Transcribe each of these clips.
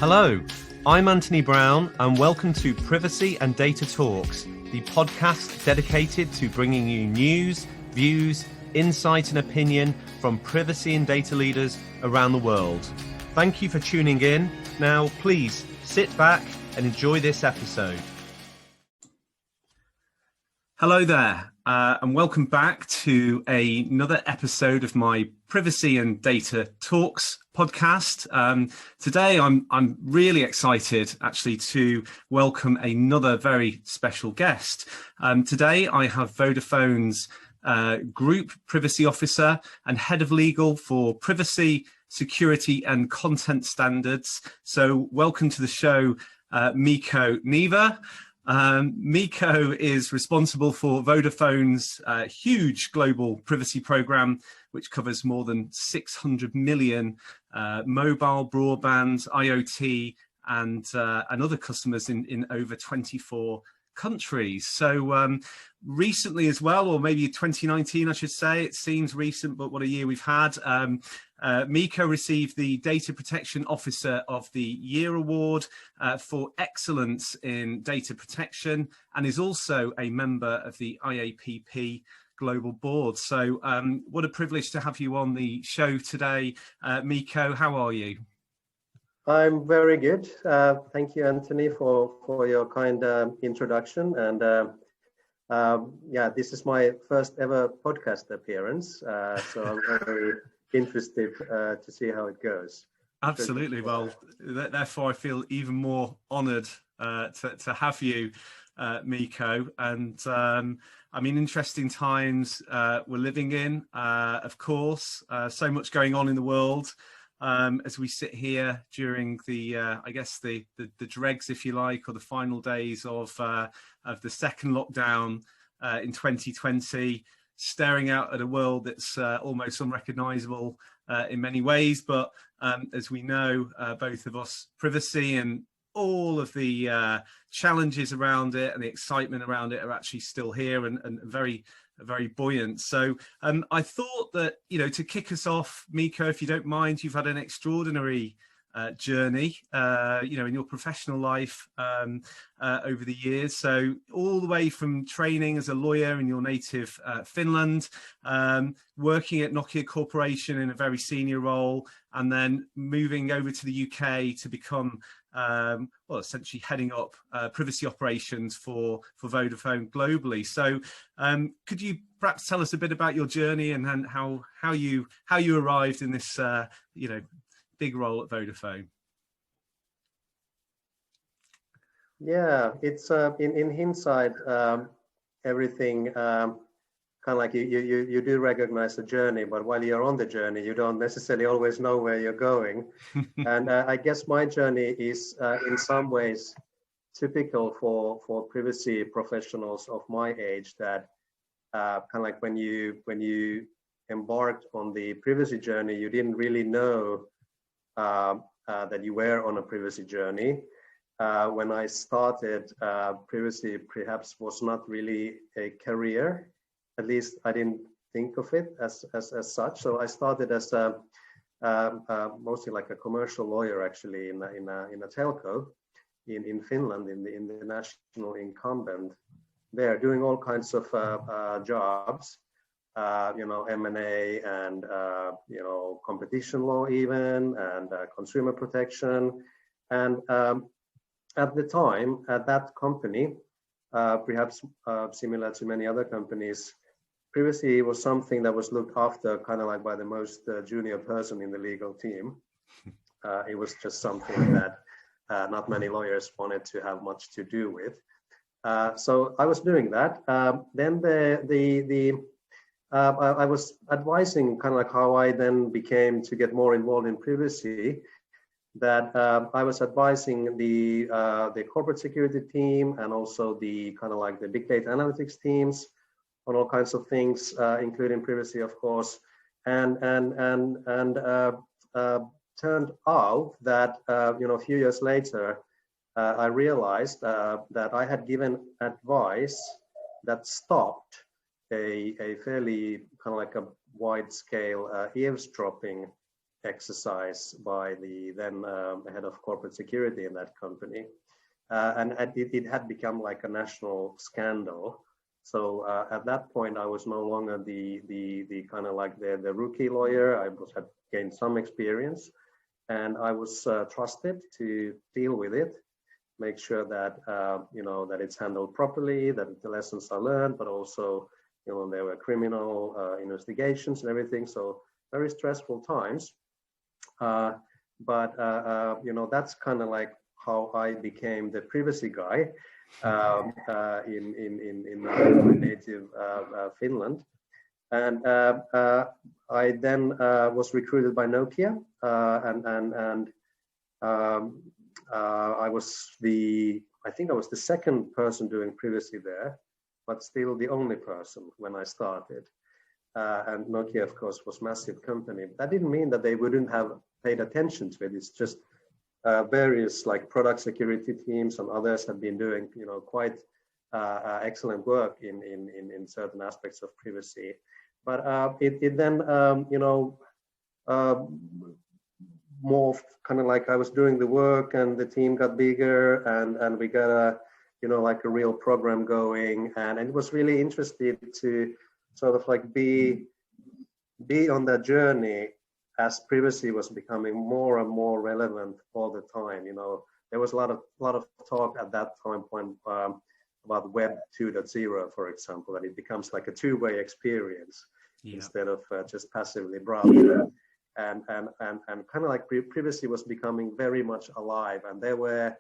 Hello, I'm Anthony Brown and welcome to Privacy and Data Talks, the podcast dedicated to bringing you news, views, insight and opinion from privacy and data leaders around the world. Thank you for tuning in. Now, please sit back and enjoy this episode. Hello there, and welcome back to another episode of my Privacy and Data Talks podcast. Today, I'm really excited actually to welcome another very special guest. Today, I have Vodafone's Group Privacy Officer and Head of Legal for Privacy, Security and Content Standards. So welcome to the show, Mikko Niva. Mikko is responsible for Vodafone's huge global privacy program, which covers more than 600 million mobile, broadband, IoT, and other customers in over 24 countries. So recently as well, or maybe 2019, I should say, it seems recent, but what a year we've had. Mikko received the Data Protection Officer of the Year Award for excellence in data protection, and is also a member of the IAPP Global Board. So what a privilege to have you on the show today. Mikko, how are you? I'm very good. Thank you, Anthony, for your kind introduction. And yeah, this is my first ever podcast appearance. So I'm very interested to see how it goes. Absolutely. Well, therefore, I feel even more honoured to have you, Mikko. And I mean, interesting times we're living in, of course. So much going on in the world. As we sit here during the, I guess the dregs, if you like, or the final days of the second lockdown in 2020, staring out at a world that's almost unrecognisable in many ways. But as we know, both of us, privacy and all of the challenges around it and the excitement around it are actually still here and very buoyant. So I thought that, you know, to kick us off, Mikko, if you don't mind, you've had an extraordinary journey, you know, in your professional life over the years. So all the way from training as a lawyer in your native Finland, working at Nokia Corporation in a very senior role, and then moving over to the UK to become well, essentially heading up privacy operations for Vodafone globally. So could you perhaps tell us a bit about your journey and how you arrived in this you know, big role at Vodafone? Yeah, it's in hindsight, everything kind of like you do recognize the journey, but while you're on the journey, you don't necessarily always know where you're going. And I guess my journey is in some ways typical for privacy professionals of my age, that kind of like when you embarked on the privacy journey, you didn't really know that you were on a privacy journey. When I started, privacy perhaps was not really a career. At least I didn't think of it as such. So I started as mostly like a commercial lawyer, actually, in a telco in Finland, in the national incumbent there, doing all kinds of jobs, you know, M&A and you know, competition law even, and consumer protection. And at the time, at that company, perhaps similar to many other companies, privacy was something that was looked after kind of like by the most junior person in the legal team. It was just something that not many lawyers wanted to have much to do with. So I was doing that. Then I was advising kind of like how I then became to get more involved in privacy, that I was advising the corporate security team and also the kind of like the big data analytics teams on all kinds of things, including privacy, of course, and turned out that you know, a few years later, I realized that I had given advice that stopped a fairly kind of like a wide-scale eavesdropping exercise by the then head of corporate security in that company. And it had become like a national scandal. So at that point, I was no longer the kind of like the rookie lawyer. I had gained some experience, and I was trusted to deal with it, make sure that that it's handled properly, that the lessons are learned, but also there were criminal investigations and everything. So very stressful times. But that's kind of like how I became the privacy guy in my native Finland. And I then was recruited by Nokia, and I think I was the second person doing privacy there, but still the only person when I started. And Nokia, of course, was a massive company. That didn't mean that they wouldn't have paid attention to it. It's just various like product security teams and others have been doing, quite excellent work in certain aspects of privacy. But it then, morphed kind of like I was doing the work and the team got bigger and we got a real program going, and it was really interesting to sort of like be on that journey as privacy was becoming more and more relevant all the time. There was a lot of talk at that time point about Web 2.0, for example, that it becomes like a two-way experience instead of just passively browsing. And kind of like privacy was becoming very much alive, and there were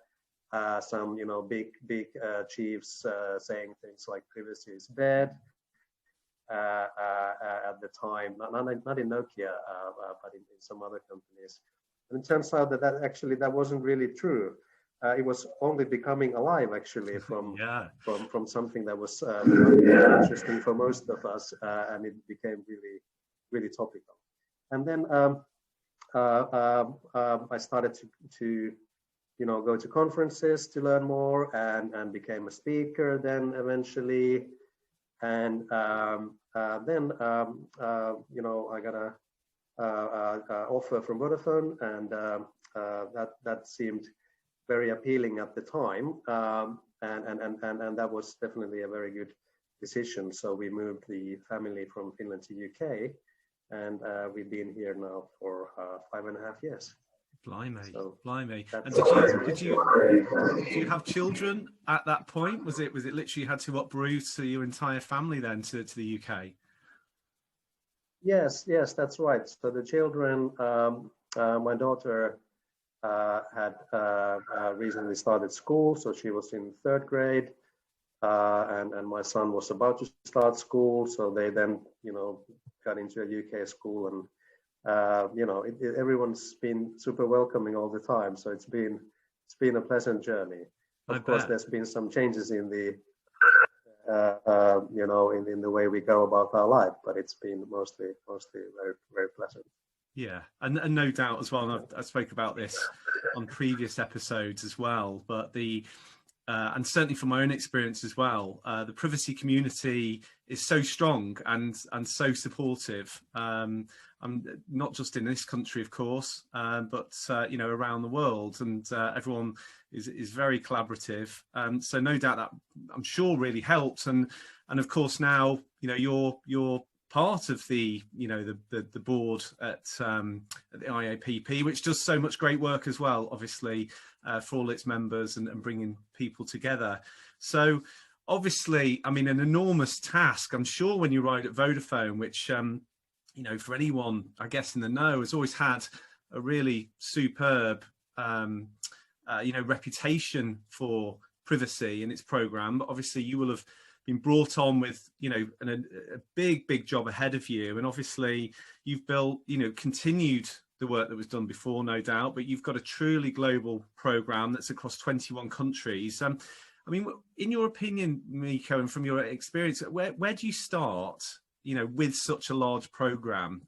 some big chiefs saying things like privacy is dead at the time, not in Nokia, but in some other companies. And it turns out that wasn't really true. It was only becoming alive actually from something that was interesting for most of us, and it became really topical. And then I started to go to conferences to learn more, and became a speaker then eventually. And then I got a offer from Vodafone, and that seemed very appealing at the time, and that was definitely a very good decision. So we moved the family from Finland to UK, and we've been here now for 5.5 years. Blimey, so blimey! And did you have children at that point? Was it literally you had to uproot your entire family then to the UK? Yes, that's right. So the children, my daughter had recently started school, so she was in 3rd grade, and my son was about to start school. So they then, got into a UK school, and everyone's been super welcoming all the time. So it's been a pleasant journey. Of course, there's been some changes in the in the way we go about our life, but it's been mostly very, very pleasant. Yeah, and no doubt as well. And I spoke about this on previous episodes as well, but and certainly from my own experience as well, the privacy community is so strong and so supportive. Not just in this country, of course, but around the world, and everyone is very collaborative. So no doubt that I'm sure really helped. And of course now you're part of the board at the IAPP, which does so much great work as well, obviously, for all its members and bringing people together. So obviously, I mean, an enormous task, I'm sure, when you ride at Vodafone, which for anyone, I guess, in the know, has always had a really superb reputation for privacy in its program. But obviously you will have been brought on with a big job ahead of you, and obviously you've built continued the work that was done before, no doubt, but you've got a truly global program that's across 21 countries. I mean, in your opinion, Mikko, and from your experience, where do you start with such a large program,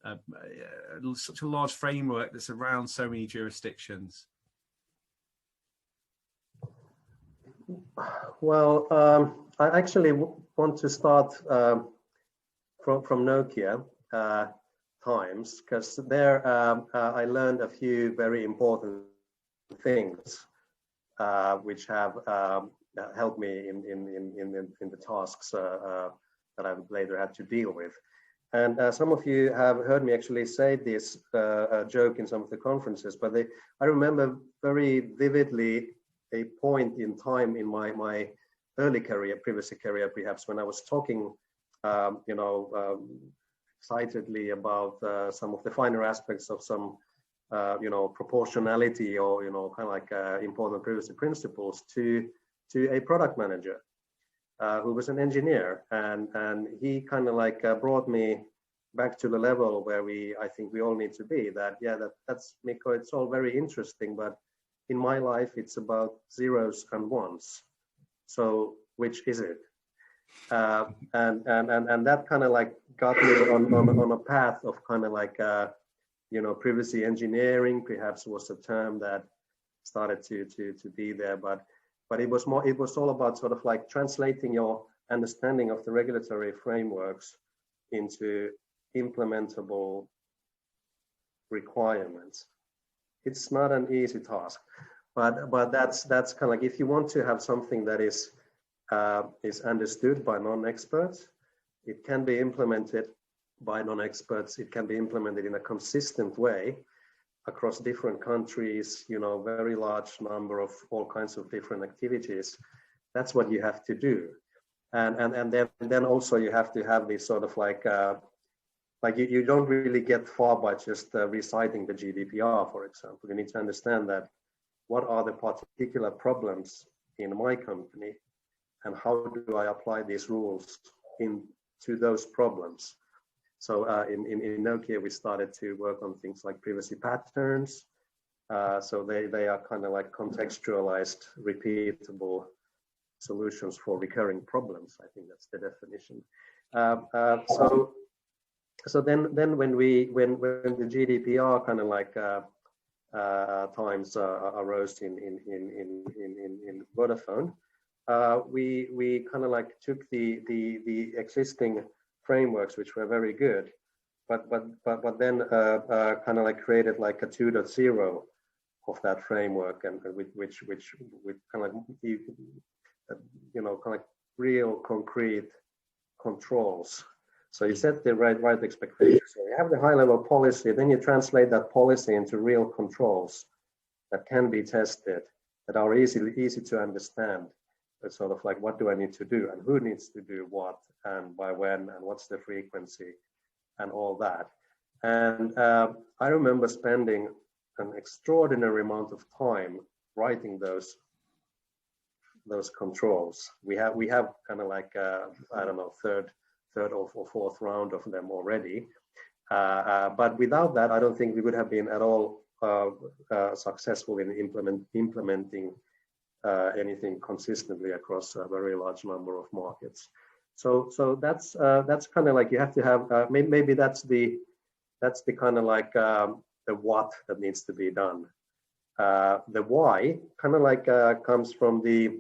such a large framework that's around so many jurisdictions? Well, I actually want to start from Nokia. times, because there I learned a few very important things which have helped me in the tasks that I've later had to deal with. And some of you have heard me actually say this joke in some of the conferences, but I remember very vividly a point in time in my early career, privacy career perhaps, when I was talking, excitedly about some of the finer aspects of some, proportionality or, kind of like important privacy principles to a product manager who was an engineer, and he kind of like brought me back to the level where I think we all need to be. That's Mikko, it's all very interesting, but in my life it's about zeros and ones. So which is it? And that kind of like got me on a path of kind of like privacy engineering perhaps was a term that started to be there, but it was all about sort of like translating your understanding of the regulatory frameworks into implementable requirements. It's not an easy task, but that's kind of like, if you want to have something that is understood by non-experts, it can be implemented by non-experts, it can be implemented in a consistent way across different countries, very large number of all kinds of different activities. That's what you have to do. And then also you have to have this sort of like you don't really get far by just reciting the GDPR, for example. You need to understand that what are the particular problems in my company and how do I apply these rules into those problems. So in Nokia, we started to work on things like privacy patterns. So they are kind of like contextualized, repeatable solutions for recurring problems. I think that's the definition. So then when the GDPR kind of like times arose in Vodafone, we kind of like took the existing frameworks, which were very good, but then kind of like created like a 2.0 of that framework, and which kind of like kind of like real concrete controls. So you set the right expectations. So you have the high level policy, then you translate that policy into real controls that can be tested, that are easy to understand. It's sort of like, what do I need to do, and who needs to do what, and by when, and what's the frequency, and all that. And I remember spending an extraordinary amount of time writing those controls. We have kind of like I don't know, third or fourth round of them already. But without that, I don't think we would have been at all successful in implementing anything consistently across a very large number of markets. So that's kind of like, you have to have maybe that's the kind of like the what that needs to be done. The why kind of like comes from the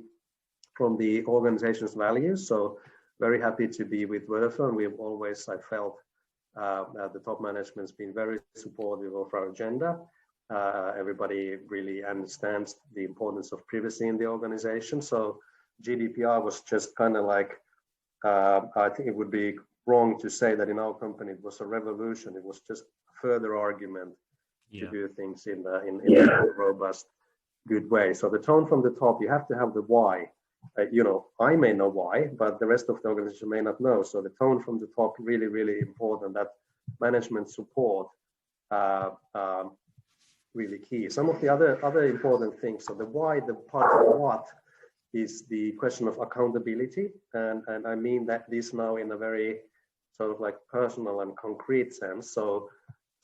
organization's values. So very happy to be with Vodafone. We've always, I felt, the top management's been very supportive of our agenda. Everybody really understands the importance of privacy in the organization. So GDPR was just kind of like, I think it would be wrong to say that in our company it was a revolution. It was just a further argument to do things in a robust, good way. So the tone from the top, you have to have the why. I may know why, but the rest of the organization may not know. So the tone from the top, really, really important. That management support, really key. Some of the other important things. So the why, the part of the what, is the question of accountability, and I mean that this now in a very sort of like personal and concrete sense. So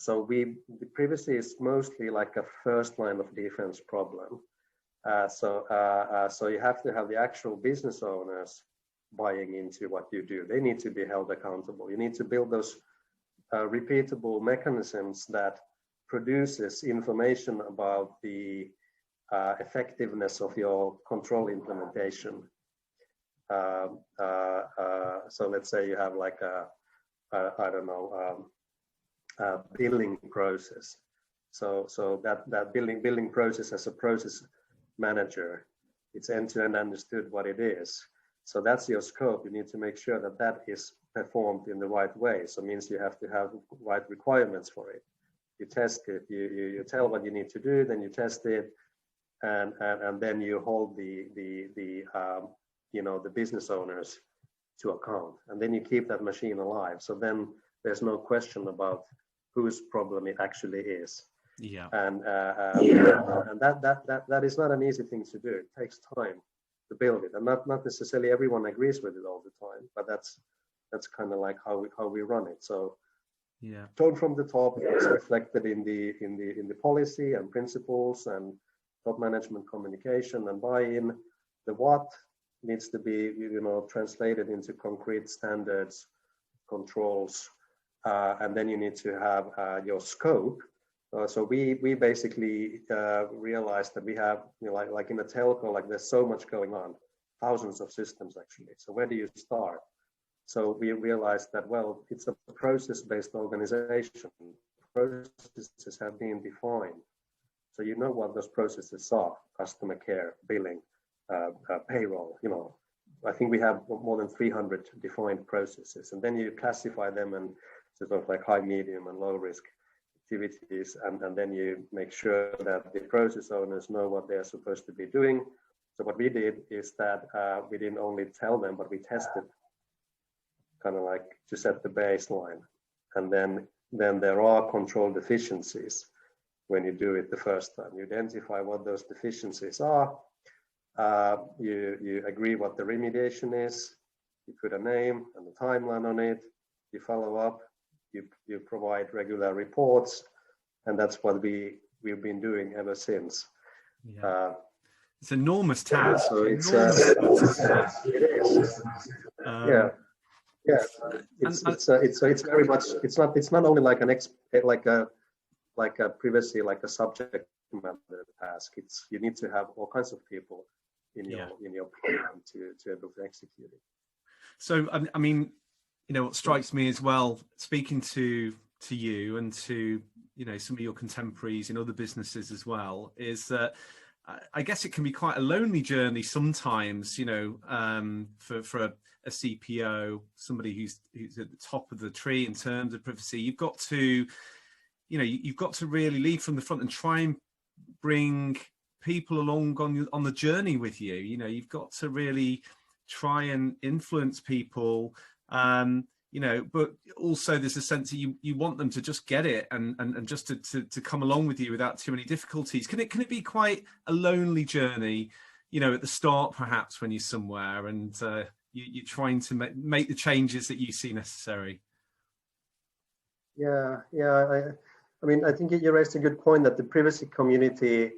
the privacy is mostly like a first line of defense problem. So you have to have the actual business owners buying into what you do. They need to be held accountable. You need to build those repeatable mechanisms that produces information about the effectiveness of your control implementation. So let's say you have like I don't know, billing process. So that billing process as a process manager, it's end-to-end understood what it is. So that's your scope. You need to make sure that that is performed in the right way. So it means you have to have right requirements for it. You test it, you tell what you need to do, then you test it, and then you hold the business owners to account, and then you keep that machine alive. So then there's no question about whose problem it actually is. Yeah. And that is not an easy thing to do. It takes time to build it, and not necessarily everyone agrees with it all the time. But that's kind of like how we run it. So yeah, tone from the top is reflected in the policy and principles and top management communication and buy-in. The what needs to be translated into concrete standards, controls, and then you need to have your scope. So we basically realized that we have, like in a telco, like there's so much going on, thousands of systems actually. So where do you start? So we realized that, well, it's a process-based organization. Processes have been defined. So you know what those processes are: customer care, billing, payroll. I think we have more than 300 defined processes, and then you classify them and sort of like high, medium, and low risk activities, and then you make sure that the process owners know what they're supposed to be doing. So what we did is that we didn't only tell them, but we tested, kind of like to set the baseline, and then there are control deficiencies when you do it the first time. You identify what those deficiencies are. You agree what the remediation is. You put a name and a timeline on it. You follow up. You provide regular reports, and that's what we've been doing ever since. Yeah. It's an enormous task. So it is. Yeah. It's very much. It's not only like a privacy, like a subject matter task. You need to have all kinds of people in your program to be able to execute it. So I mean, what strikes me as well, speaking to you and to some of your contemporaries in other businesses as well, is that I guess it can be quite a lonely journey sometimes. For a CPO, somebody who's at the top of the tree in terms of privacy, you've got to really lead from the front and try and bring people along on the journey with you. You've got to really try and influence people, but also there's a sense that you want them to just get it and just to come along with you without too many difficulties. Can it be quite a lonely journey, at the start perhaps when you're somewhere and you're trying to make the changes that you see necessary? Yeah. I mean, I think you raised a good point that the privacy community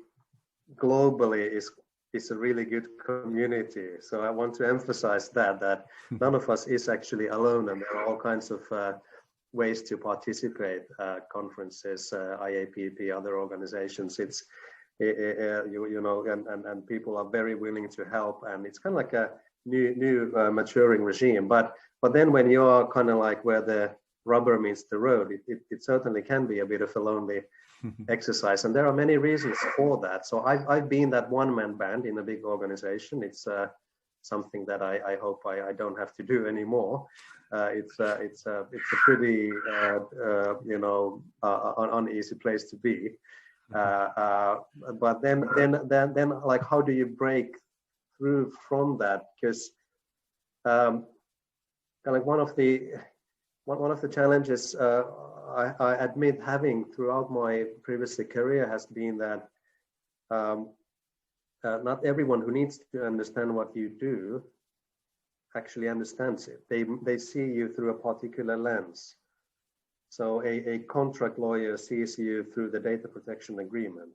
globally is a really good community. So I want to emphasize that none of us is actually alone, and there are all kinds of ways to participate, conferences, IAPP, other organizations. It's and people are very willing to help, and it's kind of like a new maturing regime. But then when you're kind of like where the rubber meets the road, it certainly can be a bit of a lonely exercise, and there are many reasons for that. So I've been that one-man band in a big organization. It's something that I hope I don't have to do anymore. It's a pretty uneasy place to be. But then like, how do you break through from that? Because like one of the challenges I admit having throughout my previous career has been that not everyone who needs to understand what you do actually understands it. They see you through a particular lens. So a contract lawyer sees you through the data protection agreement.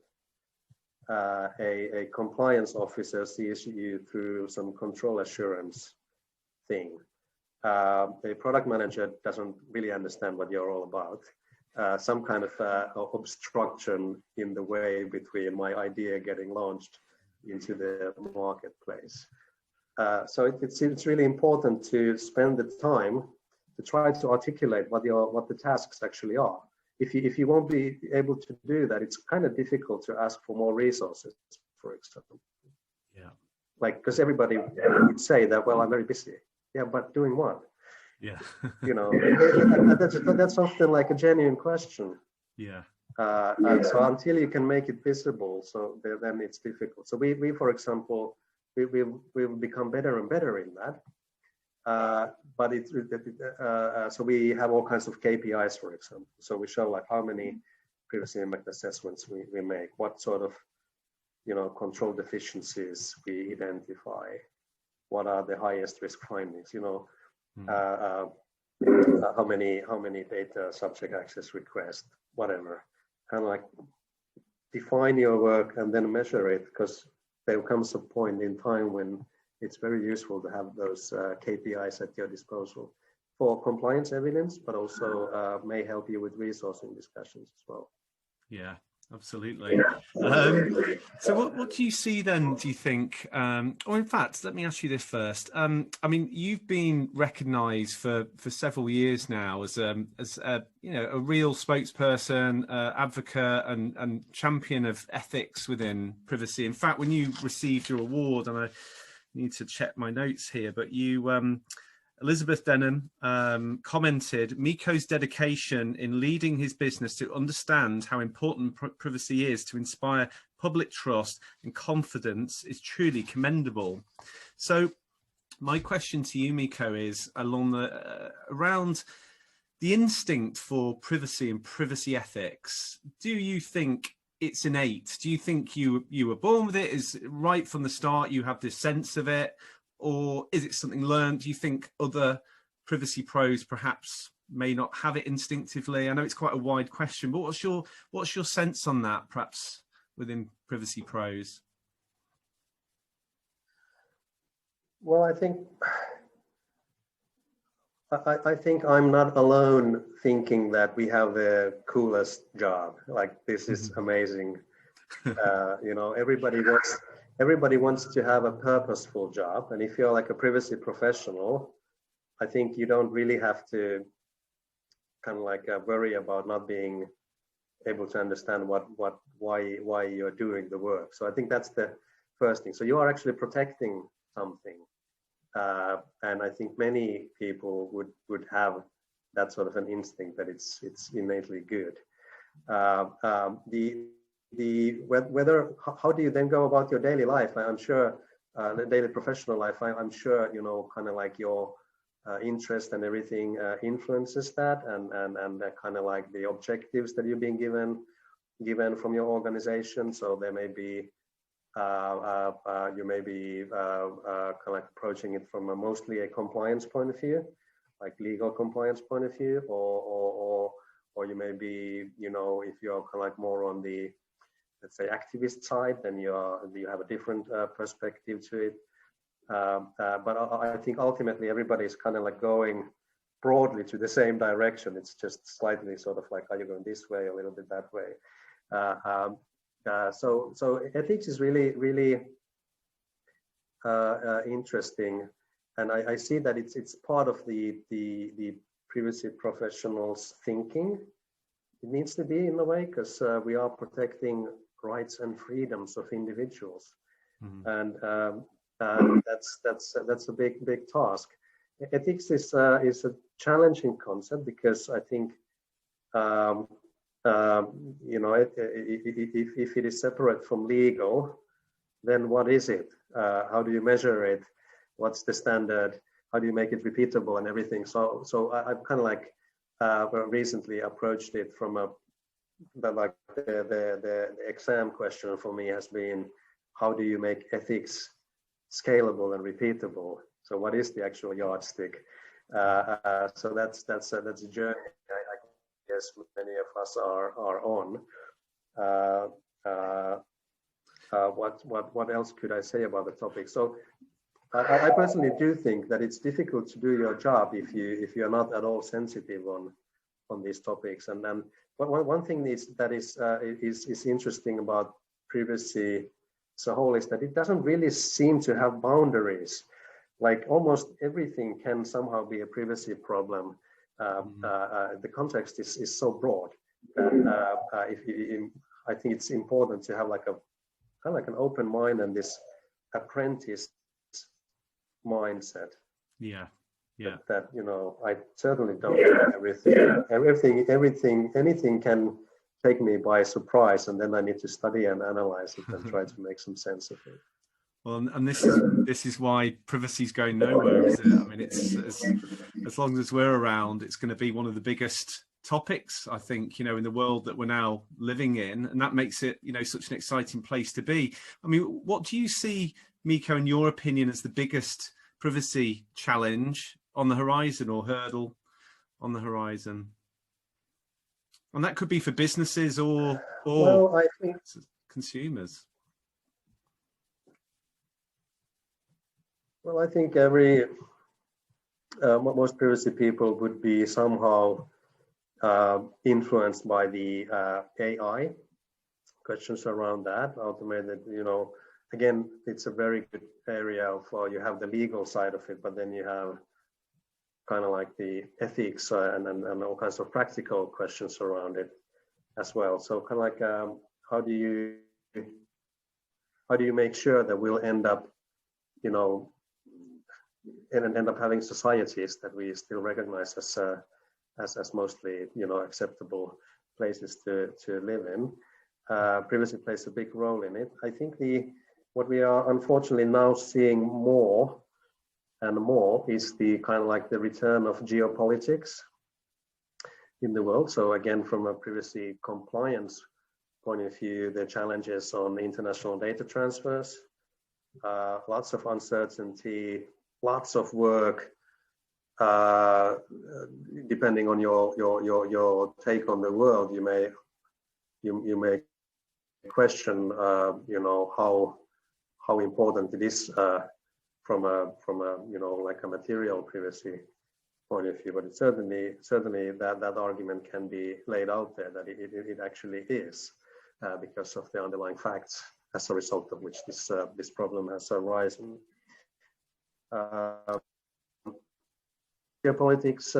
A compliance officer sees you through some control assurance thing. A product manager doesn't really understand what you're all about. Some kind of obstruction in the way between my idea getting launched into the marketplace. So it's really important to spend the time to try to articulate what the tasks actually are. if you won't be able to do that, it's kind of difficult to ask for more resources, for example. Yeah. Like, because everybody would say that, well, I'm very busy. Yeah, but doing what? Yeah. You know, that's often like a genuine question. Yeah. So until you can make it visible, so then it's difficult. So we for example, we've become better and better in that. But so we have all kinds of KPIs, for example. So we show like how many privacy impact assessments we make, what sort of, you know, control deficiencies we identify, what are the highest risk findings, you know, how many data subject access requests, whatever. Kind of like define your work and then measure it, because there comes a point in time when it's very useful to have those KPIs at your disposal for compliance evidence, but also may help you with resourcing discussions as well. Yeah, absolutely. So what do you see then, do you think, or in fact, let me ask you this first. I mean, you've been recognised for several years now as you know, a real spokesperson, advocate and champion of ethics within privacy. In fact, when you received your award, and I need to check my notes here, but you, Elizabeth Denham commented, Mikko's dedication in leading his business to understand how important privacy is to inspire public trust and confidence is truly commendable. So my question to you, Mikko, is along the around the instinct for privacy and privacy ethics. Do you think it's innate? Do you think you were born with it? Is right from the start you have this sense of it? Or is it something learned? Do you think other privacy pros perhaps may not have it instinctively? I know it's quite a wide question, but what's your sense on that, perhaps within privacy pros? Well, I think I'm not alone thinking that we have the coolest job. Like, this is amazing. You know, everybody wants to have a purposeful job, and if you're like a privacy professional, I think you don't really have to kind of like worry about not being able to understand why you're doing the work. So I think that's the first thing. So you are actually protecting something, and I think many people would have that sort of an instinct that it's innately good. Whether how do you then go about your daily life? I'm sure the daily professional life. I'm sure, you know, kind of like your interest and everything influences that, and kind of like the objectives that you're being given from your organization. So there may be you may be kind of like approaching it from mostly a compliance point of view, like legal compliance point of view, or you may be, you know, if you're kind of like more on the, let's say, activist side, then you have a different perspective to it. But I think ultimately everybody is kind of like going broadly to the same direction. It's just slightly sort of like, are you going this way, a little bit that way? So ethics is really interesting, and I see that it's part of the privacy professionals' thinking. It needs to be in a way, because we are protecting rights and freedoms of individuals, and that's a big task. Ethics is a challenging concept, because I think you know, if it is separate from legal, then what is it? How do you measure it? What's the standard? How do you make it repeatable and everything? So I've kind of like recently approached it from the exam question for me has been, how do you make ethics scalable and repeatable? So what is the actual yardstick? So that's a journey I guess many of us are on. What else could I say about the topic? So I personally do think that it's difficult to do your job if you're not at all sensitive on these topics. And then one thing that is interesting about privacy as a whole is that it doesn't really seem to have boundaries. Like, almost everything can somehow be a privacy problem. The context is so broad. I think it's important to have like a kind of like an open mind and this apprentice mindset. Yeah. Yeah. That I certainly don't know everything. Anything can take me by surprise, and then I need to study and analyze it and try to make some sense of it. Well, and this is why privacy is going nowhere, is it? I mean, it's as long as we're around, it's going to be one of the biggest topics, I think, in the world that we're now living in, and that makes it, such an exciting place to be. I mean, what do you see, Mikko, in your opinion, as the biggest privacy challenge on the horizon, or hurdle on the horizon? And that could be for businesses or well, I think consumers. Well, I think most privacy people would be somehow influenced by the AI questions around that. Automated, again, it's a very good area of you have the legal side of it, but then you have kind of like the ethics and all kinds of practical questions around it as well. So kind of like how do you make sure that we'll end up, and end up having societies that we still recognize as mostly acceptable places to live in. Privacy plays a big role in it. I think what we are unfortunately now seeing more and more is the kind of like the return of geopolitics in the world. So again, from a privacy compliance point of view, the challenges on international data transfers, lots of uncertainty, lots of work, depending on your take on the world, you may question how important it is from a like a material privacy point of view. But it certainly that argument can be laid out there that it actually is because of the underlying facts as a result of which this problem has arisen. Geopolitics,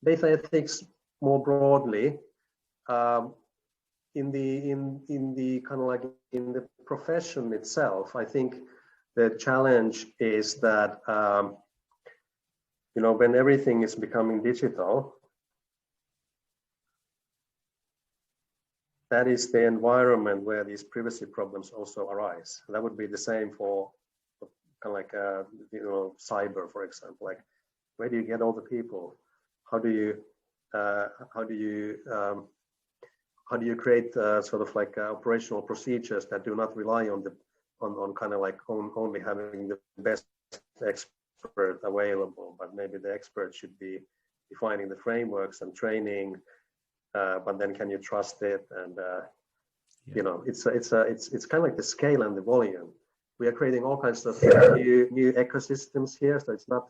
data ethics more broadly, in the kind of like in the profession itself, I think the challenge is that when everything is becoming digital, that is the environment where these privacy problems also arise. That would be the same for kind of like cyber, for example. Like, where do you get all the people? How do you create sort of like operational procedures that do not rely on kind of like only having the best expert available, but maybe the expert should be defining the frameworks and training, but then can you trust it? And it's kind of like the scale and the volume. We are creating all kinds of new ecosystems here, so it's not.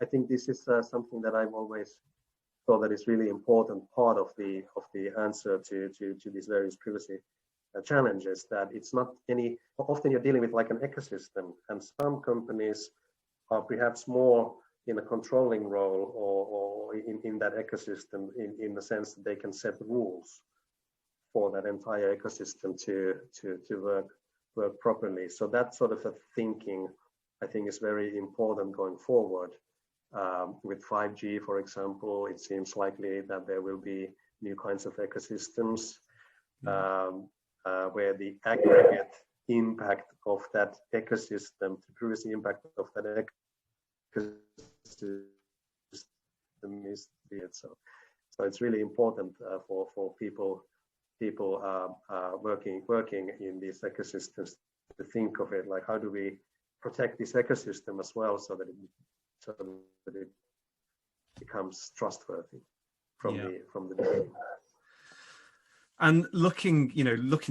I think this is something that I've always thought that is really important part of the answer to these various privacy challenges. That it's not any. Often you're dealing with like an ecosystem, and some companies are perhaps more in a controlling role or in that ecosystem in the sense that they can set rules for that entire ecosystem to work properly. So that sort of a thinking, I think, is very important going forward. With 5G, for example, it seems likely that there will be new kinds of ecosystems where the aggregate impact of that ecosystem, the privacy impact of that ecosystem is so it's really important for people working in these ecosystems to think of it like, how do we protect this ecosystem as well so that it becomes trustworthy from the beginning. And looking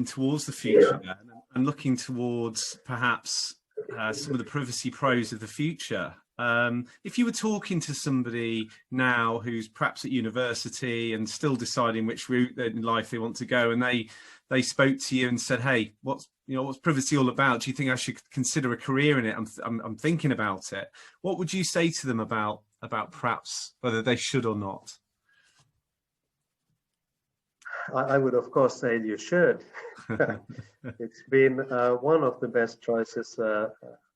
towards the future then, and looking towards perhaps some of the privacy pros of the future. If you were talking to somebody now who's perhaps at university and still deciding which route in life they want to go, and they spoke to you and said, "Hey, what's privacy all about? Do you think I should consider a career in it? I'm thinking about it." What would you say to them about perhaps whether they should or not? I would of course say you should. It's been one of the best choices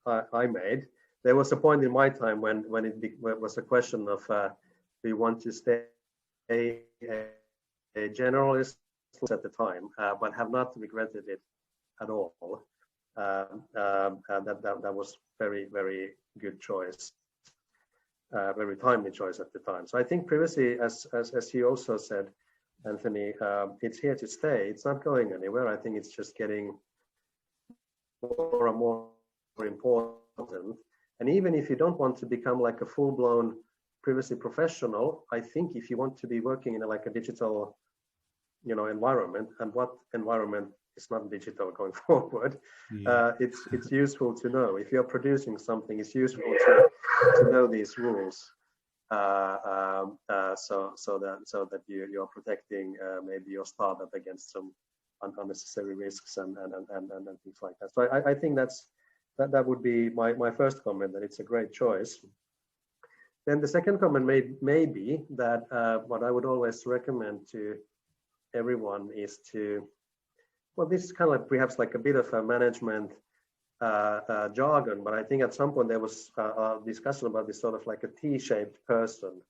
I made. There was a point in my time when it was a question of we want to stay a generalist at the time, but have not regretted it at all. That was very good choice, very timely choice at the time. So I think privacy, as you also said, Anthony, it's here to stay. It's not going anywhere. I think it's just getting more and more important. And even if you don't want to become like a full-blown privacy professional, I think if you want to be working in like a digital, environment, and what environment is not digital going forward, it's useful to know. If you're producing something, it's useful to know these rules. So that you're protecting maybe your startup against some unnecessary risks and things like that. So I think that would be my first comment, that it's a great choice. Then the second comment may be that what I would always recommend to everyone is to, well, this is kind of like perhaps like a bit of a management jargon, but I think at some point there was a discussion about this sort of like a T-shaped person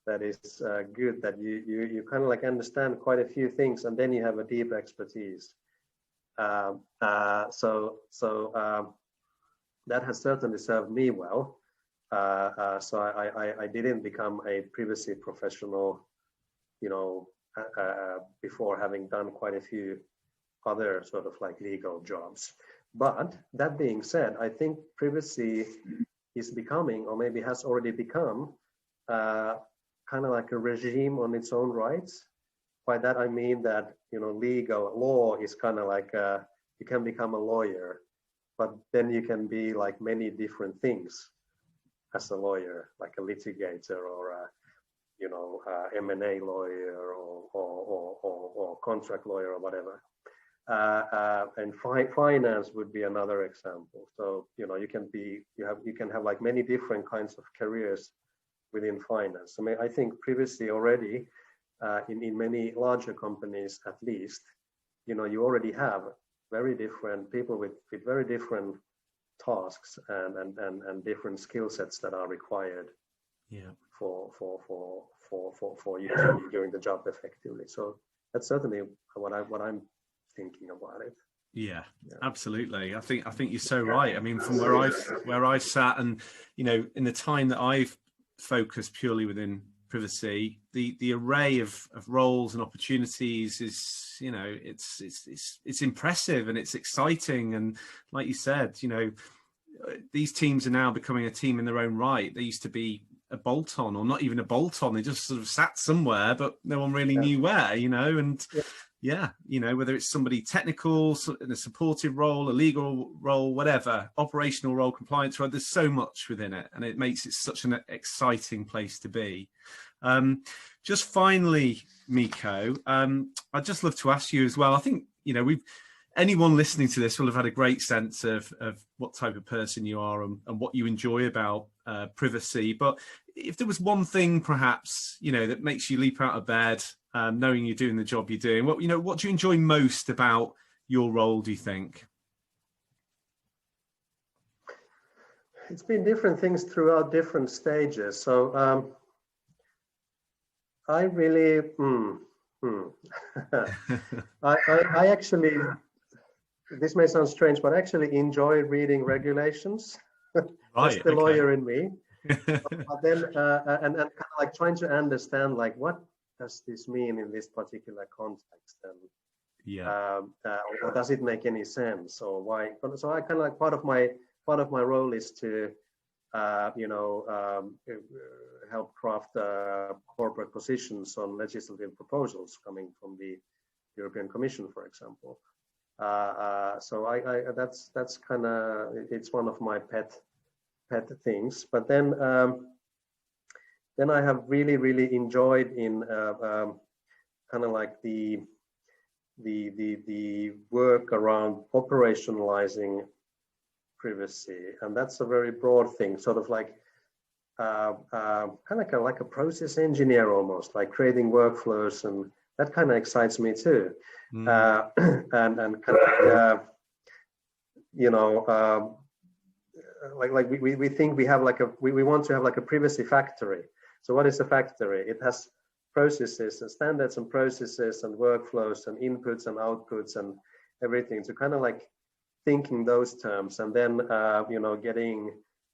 that is good, that you kind of like understand quite a few things and then you have a deep expertise. So that has certainly served me well. So I didn't become a privacy professional, before having done quite a few other sort of like legal jobs. But that being said, I think privacy is becoming, or maybe has already become, kind of like a regime on its own rights. By that I mean that legal law is kind of like you can become a lawyer, but then you can be like many different things as a lawyer, like a litigator or a M&A lawyer or contract lawyer or whatever. And finance would be another example. So you can have like many different kinds of careers within finance. I think privacy already in many larger companies, at least, you already have very different people with very different tasks and different skill sets that are required for you to be doing the job effectively. So that's certainly what I'm thinking about it. Yeah, absolutely. I think you're so right. I mean, from where I've sat, and in the time that I've focused purely within privacy, the array of roles and opportunities is it's impressive and it's exciting. And like you said, these teams are now becoming a team in their own right. They used to be a bolt-on, or not even a bolt-on. They just sort of sat somewhere, but no one really knew where. And whether it's somebody technical in a supportive role, a legal role, whatever, operational role, compliance role, there's so much within it, and it makes it such an exciting place to be. Just finally, Mikko, I'd just love to ask you as well. I think anyone listening to this will have had a great sense of what type of person you are and what you enjoy about privacy. But if there was one thing perhaps that makes you leap out of bed, knowing you're doing the job you're doing, what do you enjoy most about your role, do you think? It's been different things throughout different stages. So I really I actually, this may sound strange, but I actually enjoy reading regulations. That's the lawyer in me. But then and kind of like trying to understand, like, what does this mean in this particular context, and or does it make any sense, or why? So I kind of like part of my role is to help craft corporate positions on legislative proposals coming from the European Commission, for example. So that's kind of, it's one of my pet things. But then I have really enjoyed in kind of like the work around operationalizing privacy, and that's a very broad thing, sort of like kind of like a process engineer, almost like creating workflows and that kind of excites me too. And kind of like we think we have like we want to have like a privacy factory. So what is a factory? It has processes and standards and processes and workflows and inputs and outputs and everything. So kind of like thinking those terms, and then getting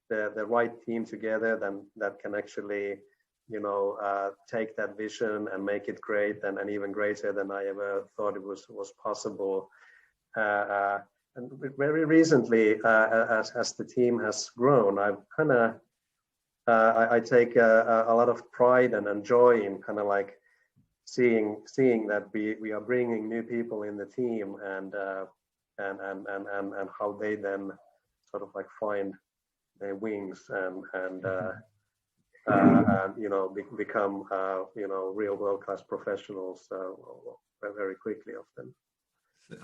the right team together then that can actually take that vision and make it great and even greater than I ever thought it was possible. And very recently, as the team has grown, I've kind of I take a lot of pride and joy in kind of like seeing that we are bringing new people in the team and how they then sort of like find their wings and become real world-class professionals very quickly often.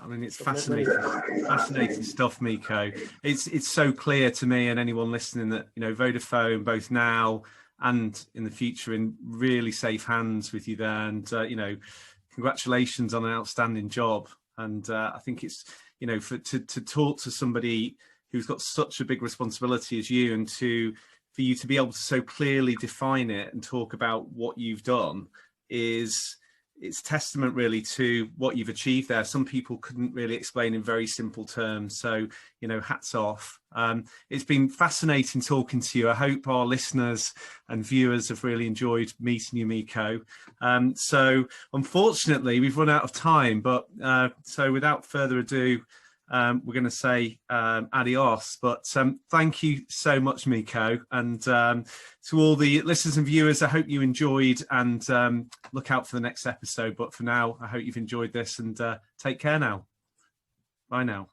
I mean, it's fascinating stuff, Mikko. It's so clear to me and anyone listening that Vodafone, both now and in the future, in really safe hands with you there. And congratulations on an outstanding job. And I think it's to talk to somebody who's got such a big responsibility as you, and for you to be able to so clearly define it and talk about what you've done it's testament really to what you've achieved there. Some people couldn't really explain in very simple terms. So, hats off. It's been fascinating talking to you. I hope our listeners and viewers have really enjoyed meeting you, Mikko. So unfortunately, we've run out of time, but so without further ado, we're going to say adios, but thank you so much, Mikko, and to all the listeners and viewers, I hope you enjoyed, and look out for the next episode. But for now, I hope you've enjoyed this, and take care now. Bye now.